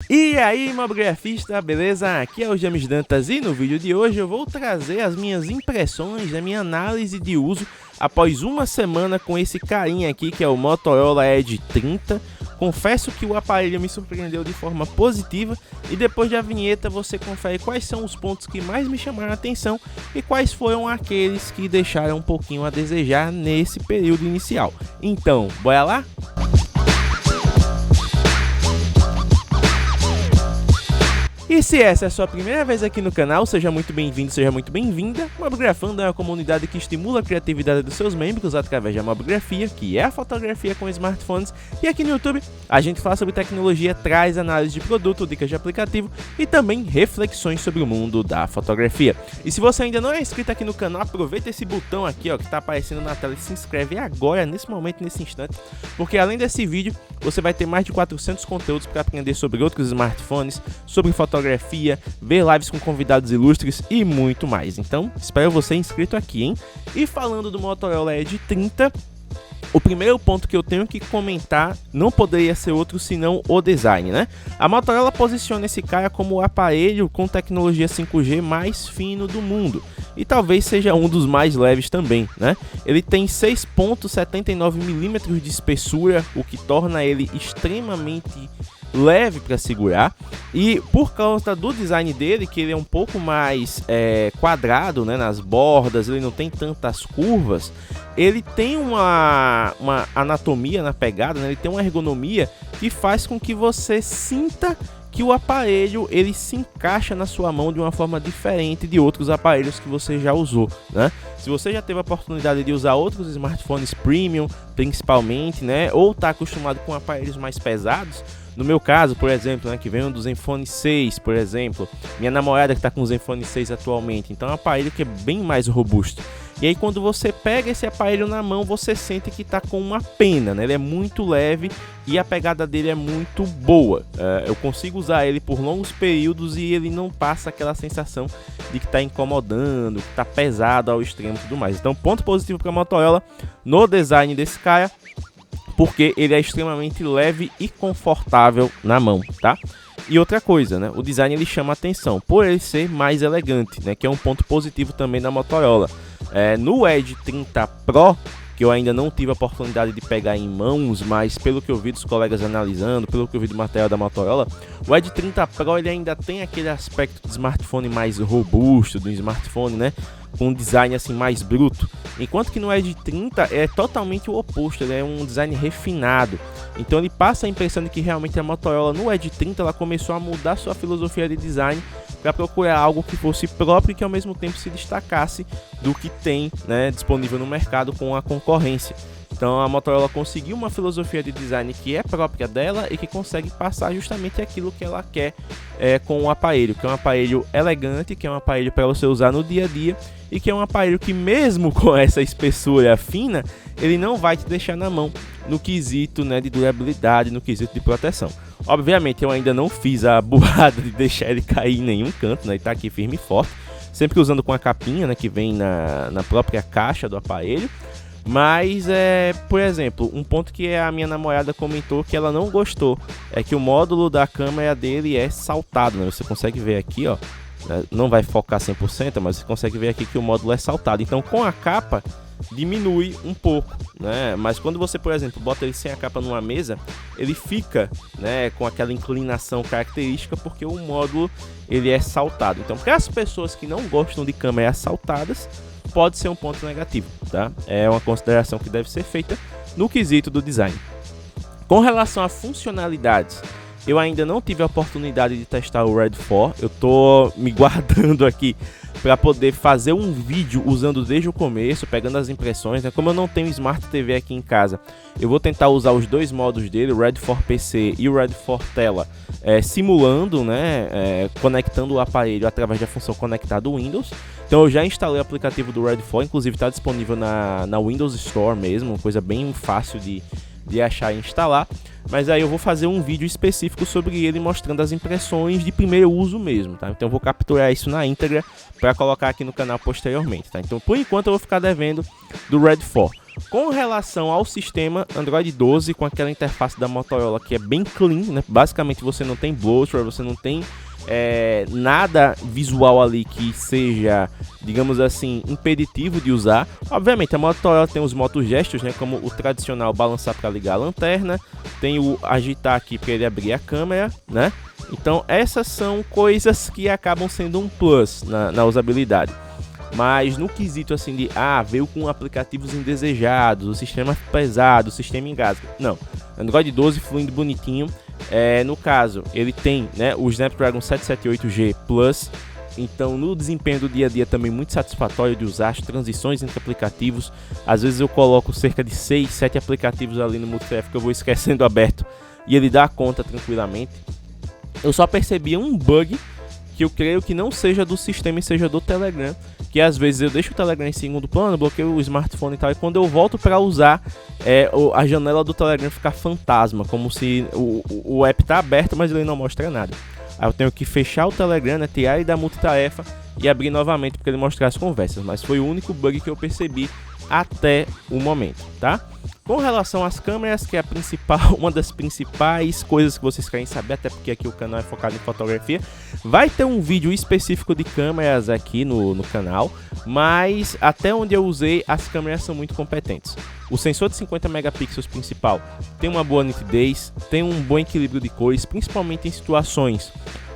E aí, mobgrafista, beleza? Aqui é o James Dantas e no vídeo de hoje eu vou trazer as minhas impressões, a minha análise de uso após uma semana com esse carinha aqui que é o Motorola Edge 30. Confesso que o aparelho me surpreendeu de forma positiva e depois da vinheta você confere quais são os pontos que mais me chamaram a atenção e quais foram aqueles que deixaram um pouquinho a desejar nesse período inicial. Então, bora lá? E se essa é a sua primeira vez aqui no canal, seja muito bem-vindo, seja muito bem-vinda. Mobgrafando é uma comunidade que estimula a criatividade dos seus membros através da mobgrafia, que é a fotografia com smartphones. E aqui no YouTube a gente fala sobre tecnologia, traz análise de produto, dicas de aplicativo e também reflexões sobre o mundo da fotografia. E se você ainda não é inscrito aqui no canal, aproveita esse botão aqui ó, que está aparecendo na tela e se inscreve agora, nesse momento, nesse instante. Porque além desse vídeo, você vai ter mais de 400 conteúdos para aprender sobre outros smartphones, sobre fotografia, ver lives com convidados ilustres e muito mais. Então, espero você inscrito aqui, hein? E falando do Motorola Edge 30, o primeiro ponto que eu tenho que comentar não poderia ser outro senão o design, né? A Motorola posiciona esse cara como o aparelho com tecnologia 5G mais fino do mundo e talvez seja um dos mais leves também, né? Ele tem 6,79 mm de espessura, o que torna ele extremamente leve para segurar, e por causa do design dele, que ele é um pouco mais quadrado, né, nas bordas, ele não tem tantas curvas, ele tem uma anatomia na pegada, né, ele tem uma ergonomia que faz com que você sinta que o aparelho ele se encaixa na sua mão de uma forma diferente de outros aparelhos que você já usou, né? Se você já teve a oportunidade de usar outros smartphones premium, principalmente, né, ou está acostumado com aparelhos mais pesados, no meu caso, por exemplo, né, que vem do Zenfone 6, por exemplo, minha namorada que está com o Zenfone 6 atualmente, então é um aparelho que é bem mais robusto. E aí quando você pega esse aparelho na mão, você sente que está com uma pena, né? Ele é muito leve e a pegada dele é muito boa. Eu consigo usar ele por longos períodos e ele não passa aquela sensação de que está incomodando, que está pesado ao extremo e tudo mais. Então, ponto positivo para a Motorola no design desse cara, porque ele é extremamente leve e confortável na mão, tá? E outra coisa, né? O design ele chama atenção por ele ser mais elegante, né? Que é um ponto positivo também da Motorola. No Edge 30 Pro, que eu ainda não tive a oportunidade de pegar em mãos, mas pelo que eu vi dos colegas analisando, pelo que eu vi do material da Motorola, o Edge 30 Pro ele ainda tem aquele aspecto de smartphone mais robusto, do smartphone, né? Com um design assim mais bruto, enquanto que no Edge 30 é totalmente o oposto, ele é um design refinado. Então ele passa a impressão de que realmente a Motorola no Edge 30 ela começou a mudar sua filosofia de design para procurar algo que fosse próprio e que ao mesmo tempo se destacasse do que tem, né, disponível no mercado com a concorrência. Então a Motorola conseguiu uma filosofia de design que é própria dela e que consegue passar justamente aquilo que ela quer com o aparelho, que é um aparelho elegante, que é um aparelho para você usar no dia a dia e que é um aparelho que mesmo com essa espessura fina, ele não vai te deixar na mão no quesito, né, de durabilidade, no quesito de proteção. Obviamente eu ainda não fiz a burrada de deixar ele cair em nenhum canto, né, ele tá aqui firme e forte, sempre usando com a capinha, né, que vem na própria caixa do aparelho. Mas, por exemplo, um ponto que a minha namorada comentou que ela não gostou é que o módulo da câmera dele é saltado, né? Você consegue ver aqui, ó, não vai focar 100%, mas você consegue ver aqui que o módulo é saltado. Então, com a capa, diminui um pouco, né? Mas quando você, por exemplo, bota ele sem a capa numa mesa, ele fica, né, com aquela inclinação característica porque o módulo ele é saltado. Então, para as pessoas que não gostam de câmeras saltadas, pode ser um ponto negativo, tá? É uma consideração que deve ser feita no quesito do design. Com relação a funcionalidades, eu ainda não tive a oportunidade de testar o Red 4. Eu tô me guardando aqui para poder fazer um vídeo usando desde o começo, pegando as impressões, né? Como eu não tenho Smart TV aqui em casa, eu vou tentar usar os dois modos dele, o Red 4 PC e o Red 4 Tela, simulando, né, conectando o aparelho através da função conectar do Windows. Então eu já instalei o aplicativo do Red 4, inclusive está disponível na Windows Store mesmo, uma coisa bem fácil de achar e instalar. Mas aí eu vou fazer um vídeo específico sobre ele, mostrando as impressões de primeiro uso mesmo, tá? Então eu vou capturar isso na íntegra para colocar aqui no canal posteriormente, tá? Então por enquanto eu vou ficar devendo do Red 4. Com relação ao sistema Android 12, com aquela interface da Motorola que é bem clean, né? Basicamente você não tem bloatware, você não tem nada visual ali que seja, digamos assim, impeditivo de usar. Obviamente a Motorola tem os motogestos, né, como o tradicional balançar para ligar a lanterna, tem o agitar aqui para ele abrir a câmera, né? Então essas são coisas que acabam sendo um plus na usabilidade. Mas no quesito assim de veio com aplicativos indesejados, o sistema pesado, o sistema engasga. Não, Android 12 fluindo bonitinho. No caso, ele tem, né, o Snapdragon 778G Plus. Então no desempenho do dia a dia também muito satisfatório de usar as transições entre aplicativos. Às vezes eu coloco cerca de 6, 7 aplicativos ali no multitarefa que eu vou esquecendo aberto e ele dá conta tranquilamente. Eu só percebi um bug que eu creio que não seja do sistema e seja do Telegram, que às vezes eu deixo o Telegram em segundo plano, bloqueio o smartphone e tal, e quando eu volto para usar, a janela do Telegram fica fantasma, como se o app tá aberto, mas ele não mostra nada. Aí eu tenho que fechar o Telegram, né, tirar ele da multitarefa e abrir novamente para ele mostrar as conversas, mas foi o único bug que eu percebi até o momento, tá? Com relação às câmeras, que é uma das principais coisas que vocês querem saber, até porque aqui o canal é focado em fotografia, vai ter um vídeo específico de câmeras aqui no canal, mas até onde eu usei, as câmeras são muito competentes. O sensor de 50 megapixels principal tem uma boa nitidez, tem um bom equilíbrio de cores, principalmente em situações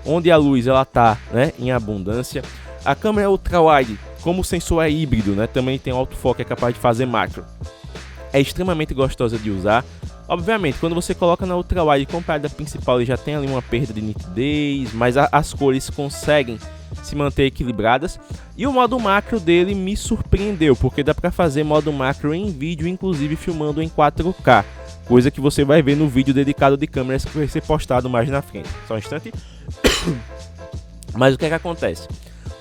onde a luz ela tá, né, em abundância. A câmera ultra-wide, como o sensor é híbrido, né, também tem autofoco, é capaz de fazer macro. É extremamente gostosa de usar. Obviamente, quando você coloca na ultra-wide comparado à principal, ele já tem ali uma perda de nitidez, mas as cores conseguem se manter equilibradas. E o modo macro dele me surpreendeu, porque dá para fazer modo macro em vídeo, inclusive filmando em 4K. Coisa que você vai ver no vídeo dedicado de câmeras que vai ser postado mais na frente. Só um instante. Mas o que é que acontece?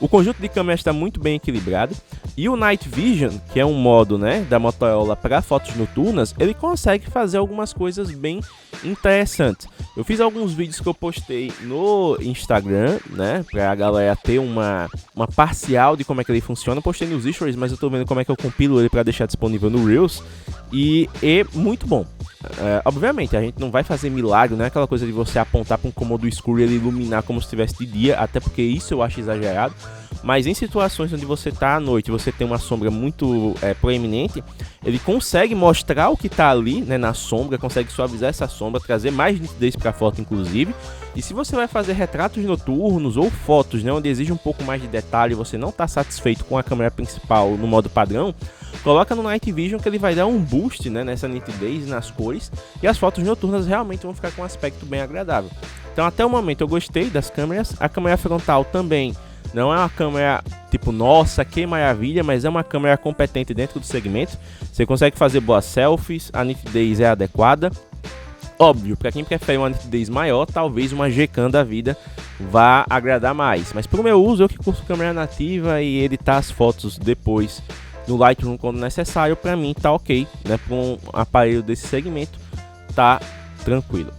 O conjunto de câmeras está muito bem equilibrado e o Night Vision, que é um modo, né, da Motorola para fotos noturnas, ele consegue fazer algumas coisas bem interessantes. Eu fiz alguns vídeos que eu postei no Instagram, né, para a galera ter uma parcial de como é que ele funciona. Eu postei nos stories, mas eu tô vendo como é que eu compilo ele para deixar disponível no Reels e é muito bom. Obviamente, a gente não vai fazer milagre, não é aquela coisa de você apontar para um cômodo escuro e ele iluminar como se estivesse de dia, até porque isso eu acho exagerado. Mas em situações onde você está à noite, você tem uma sombra muito proeminente, ele consegue mostrar o que está ali, né, na sombra, consegue suavizar essa sombra, trazer mais nitidez para a foto, inclusive. E se você vai fazer retratos noturnos ou fotos, né, onde exige um pouco mais de detalhe e você não está satisfeito com a câmera principal no modo padrão, coloca no Night Vision que ele vai dar um boost, né, nessa nitidez, nas cores, e as fotos noturnas realmente vão ficar com um aspecto bem agradável. Então até o momento eu gostei das câmeras. A câmera frontal também não é uma câmera tipo, nossa, que maravilha, mas é uma câmera competente dentro do segmento. Você consegue fazer boas selfies, a nitidez é adequada. Óbvio, para quem prefere uma nitidez maior, talvez uma Gcam da vida vá agradar mais. Mas para o meu uso, eu que curto câmera nativa e editar as fotos depois no Lightroom quando necessário, para mim tá ok, né? Para um aparelho desse segmento, tá tranquilo.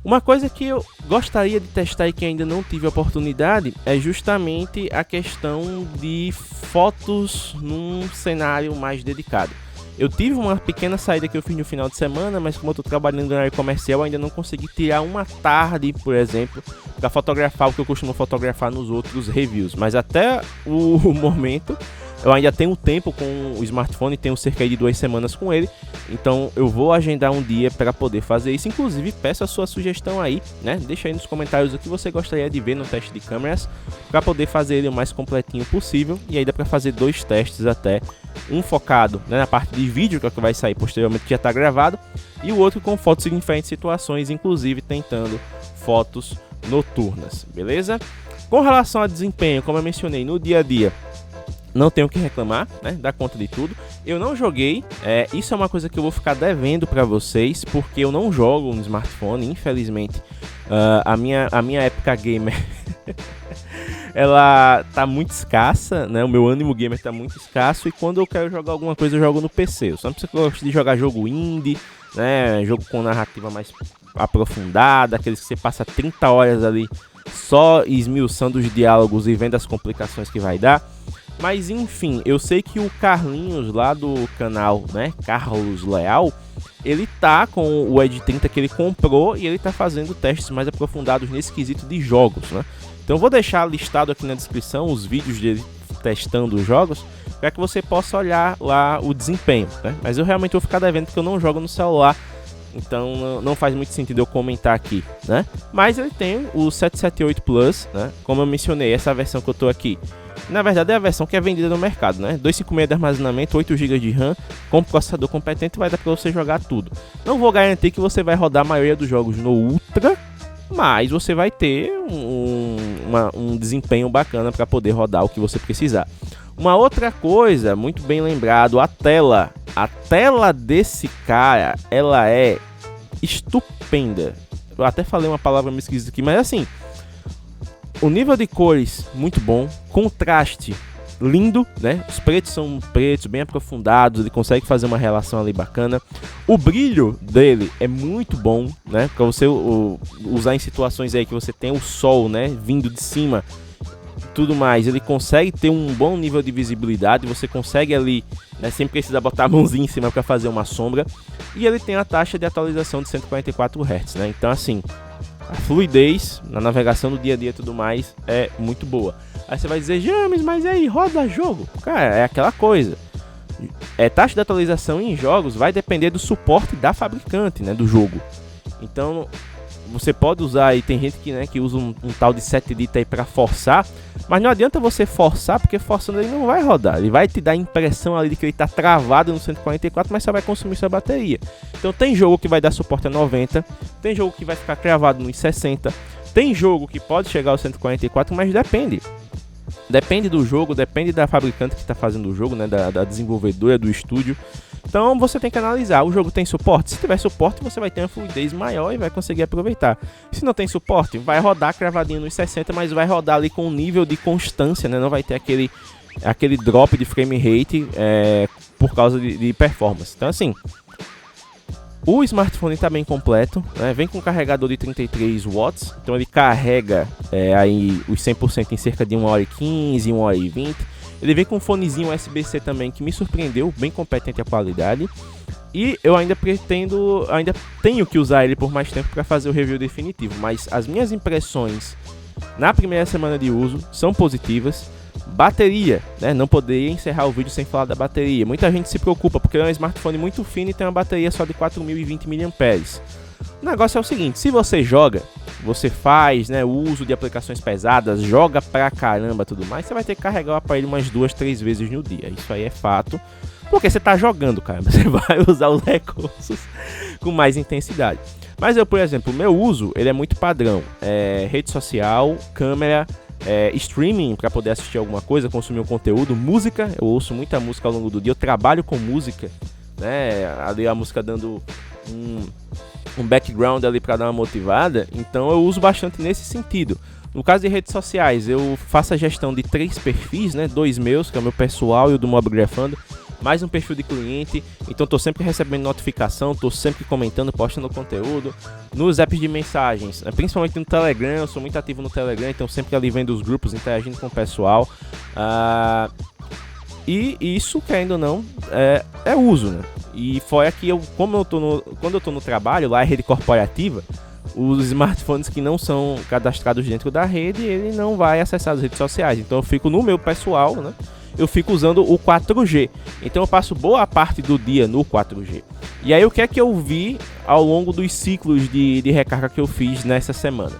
Uma coisa que eu gostaria de testar e que ainda não tive oportunidade é justamente a questão de fotos num cenário mais dedicado. Eu tive uma pequena saída que eu fiz no final de semana, mas como eu estou trabalhando na área comercial, eu ainda não consegui tirar uma tarde, por exemplo, para fotografar o que eu costumo fotografar nos outros reviews. Mas até o momento, eu ainda tenho tempo com o smartphone, tenho cerca de 2 semanas com ele, então eu vou agendar um dia para poder fazer isso. Inclusive, peço a sua sugestão aí, né? Deixa aí nos comentários o que você gostaria de ver no teste de câmeras, para poder fazer ele o mais completinho possível. E aí dá para fazer 2 testes até, um focado, né, na parte de vídeo, que é o que vai sair posteriormente, que já está gravado, e o outro com fotos em diferentes situações, inclusive tentando fotos noturnas, beleza? Com relação a desempenho, como eu mencionei, no dia a dia, não tenho o que reclamar, né? Dá conta de tudo. Eu não joguei, isso é uma coisa que eu vou ficar devendo para vocês, porque eu não jogo no smartphone, infelizmente. A minha época gamer ela tá muito escassa, né? O meu ânimo gamer tá muito escasso, e quando eu quero jogar alguma coisa eu jogo no PC. Eu sempre gosto de jogar jogo indie, né? Jogo com narrativa mais aprofundada, aqueles que você passa 30 horas ali só esmiuçando os diálogos e vendo as complicações que vai dar. Mas enfim, eu sei que o Carlinhos lá do canal, né, Carlos Leal, ele tá com o Ed 30 que ele comprou e ele tá fazendo testes mais aprofundados nesse quesito de jogos, né? Então eu vou deixar listado aqui na descrição os vídeos dele testando os jogos, para que você possa olhar lá o desempenho, né? Mas eu realmente vou ficar devendo porque eu não jogo no celular, então não faz muito sentido eu comentar aqui, né? Mas ele tem o 778 Plus, né? Como eu mencionei, essa versão que eu tô aqui, na verdade é a versão que é vendida no mercado, né? 256 de armazenamento, 8 GB de RAM, com processador competente, vai dar para você jogar tudo. Não vou garantir que você vai rodar a maioria dos jogos no Ultra, mas você vai ter um desempenho bacana para poder rodar o que você precisar. Uma outra coisa, muito bem lembrado, a tela desse cara, ela é estupenda. Eu até falei uma palavra meio esquisita aqui, mas assim, o nível de cores muito bom, contraste lindo, né? Os pretos são pretos, bem aprofundados, ele consegue fazer uma relação ali bacana. O brilho dele é muito bom, né? Para você usar em situações aí que você tem o sol, né, vindo de cima, tudo mais, ele consegue ter um bom nível de visibilidade, você consegue ali, né, sem precisar botar a mãozinha em cima para fazer uma sombra, e ele tem a taxa de atualização de 144 Hz, né? Então assim, a fluidez na navegação do dia a dia e tudo mais é muito boa. Aí você vai dizer, James, mas aí roda jogo? Cara, é aquela coisa. Taxa de atualização em jogos vai depender do suporte da fabricante, né, do jogo. Então você pode usar, e tem gente que, né, que usa um tal de 7-bit aí para forçar, mas não adianta você forçar, porque forçando ele não vai rodar. Ele vai te dar a impressão ali de que ele está travado no 144, mas só vai consumir sua bateria. Então tem jogo que vai dar suporte a 90, tem jogo que vai ficar cravado nos 60, tem jogo que pode chegar ao 144, mas depende. Depende do jogo, depende da fabricante que está fazendo o jogo, né, da desenvolvedora, do estúdio. Então você tem que analisar, o jogo tem suporte? Se tiver suporte, você vai ter uma fluidez maior e vai conseguir aproveitar. Se não tem suporte, vai rodar cravadinho nos 60, mas vai rodar ali com um nível de constância, né? Não vai ter aquele drop de frame rate por causa de performance. Então assim, o smartphone está bem completo, né? Vem com um carregador de 33 watts, então ele carrega aí os 100% em cerca de 1h15, 1h20. Ele vem com um fonezinho USB-C também que me surpreendeu, bem competente a qualidade. E eu ainda tenho que usar ele por mais tempo para fazer o review definitivo, mas as minhas impressões na primeira semana de uso são positivas. Bateria, né? Não poderia encerrar o vídeo sem falar da bateria. Muita gente se preocupa porque é um smartphone muito fino e tem uma bateria só de 4.020 mAh. O negócio é o seguinte, se você joga, você faz, né, o uso de aplicações pesadas, joga pra caramba tudo mais, você vai ter que carregar o aparelho umas 2-3 vezes no dia. Isso aí é fato, porque você tá jogando, cara. Você vai usar os recursos com mais intensidade. Mas eu, por exemplo, o meu uso, ele é muito padrão. Rede social, câmera, streaming para poder assistir alguma coisa, consumir um conteúdo, música. Eu ouço muita música ao longo do dia, eu trabalho com música, né? Ali a música dando um background ali para dar uma motivada, então eu uso bastante nesse sentido. No caso de redes sociais, eu faço a gestão de 3 perfis, né? 2 meus, que é o meu pessoal e o do Mobgrafando, mais um perfil de cliente, então tô sempre recebendo notificação, tô sempre comentando, postando conteúdo. Nos apps de mensagens, principalmente no Telegram, eu sou muito ativo no Telegram, então sempre ali vendo os grupos, interagindo com o pessoal. E isso, querendo ou não, é uso, né? E fora que quando eu tô no trabalho, lá é rede corporativa, os smartphones que não são cadastrados dentro da rede, ele não vai acessar as redes sociais. Então eu fico no meu pessoal, né? Eu fico usando o 4G. Então eu passo boa parte do dia no 4G. E aí o que é que eu vi ao longo dos ciclos de recarga que eu fiz nessa semana?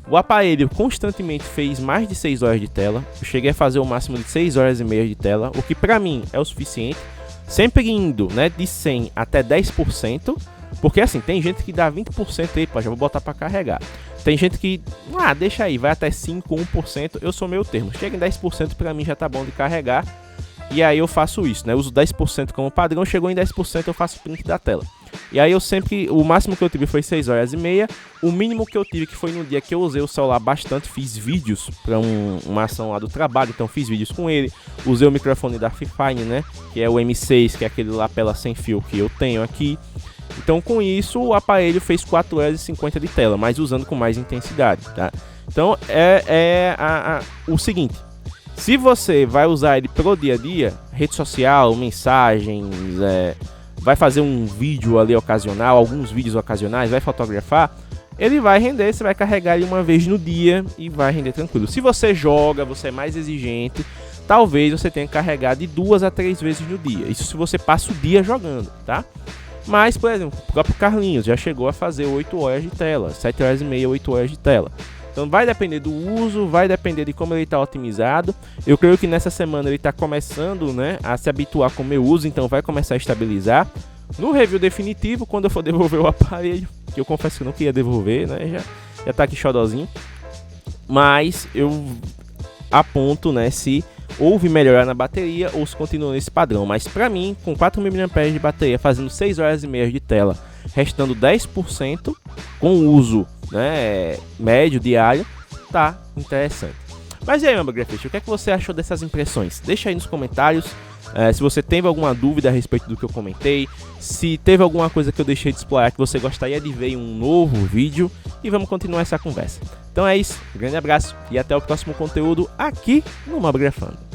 O aparelho constantemente fez mais de 6 horas de tela. Eu cheguei a fazer o máximo de 6 horas e meia de tela, o que pra mim é o suficiente. Sempre indo, né, de 100 até 10%. Porque assim, tem gente que dá 20% aí, pô, já vou botar pra carregar. Tem gente que, deixa aí, vai até 5, 1%, eu sou meio termo. Chega em 10% pra mim já tá bom de carregar. E aí eu faço isso, né, uso 10% como padrão, chegou em 10% eu faço print da tela. E aí eu sempre, o máximo que eu tive foi 6 horas e meia. O mínimo que eu tive, que foi no dia que eu usei o celular bastante, fiz vídeos pra uma ação lá do trabalho, então fiz vídeos com ele. Usei o microfone da Fifine, né, que é o M6, que é aquele lapela sem fio que eu tenho aqui. Então com isso o aparelho fez 4 horas e 50 de tela, mas usando com mais intensidade, tá? Então o seguinte, Se você vai usar ele pro dia a dia, rede social, mensagens, vai fazer um vídeo ali ocasional, alguns vídeos ocasionais, vai fotografar, ele vai render, você vai carregar ele uma vez no dia e vai render tranquilo. Se você joga, você é mais exigente, talvez você tenha que carregar de 2 a 3 vezes no dia. Isso se você passa o dia jogando, tá? Mas, por exemplo, o próprio Carlinhos já chegou a fazer 8 horas de tela, 7 horas e meia, 8 horas de tela. Então vai depender do uso, vai depender de como ele está otimizado. Eu creio que nessa semana ele está começando, né, a se habituar com o meu uso, então vai começar a estabilizar. No review definitivo, quando eu for devolver o aparelho, que eu confesso que eu não queria devolver, né, já tá aqui xodozinho. Mas eu aponto, né, se houve melhorar na bateria ou se continua nesse padrão. Mas pra mim, com 4.000 mAh de bateria, fazendo 6 horas e meia de tela, restando 10% com uso, né, médio, diário, tá interessante. Mas e aí, meu grafite, o que é que você achou dessas impressões? Deixa aí nos comentários. Se você teve alguma dúvida a respeito do que eu comentei, se teve alguma coisa que eu deixei de explorar que você gostaria de ver em um novo vídeo, e vamos continuar essa conversa. Então é isso, um grande abraço e até o próximo conteúdo aqui no Mobgrafando.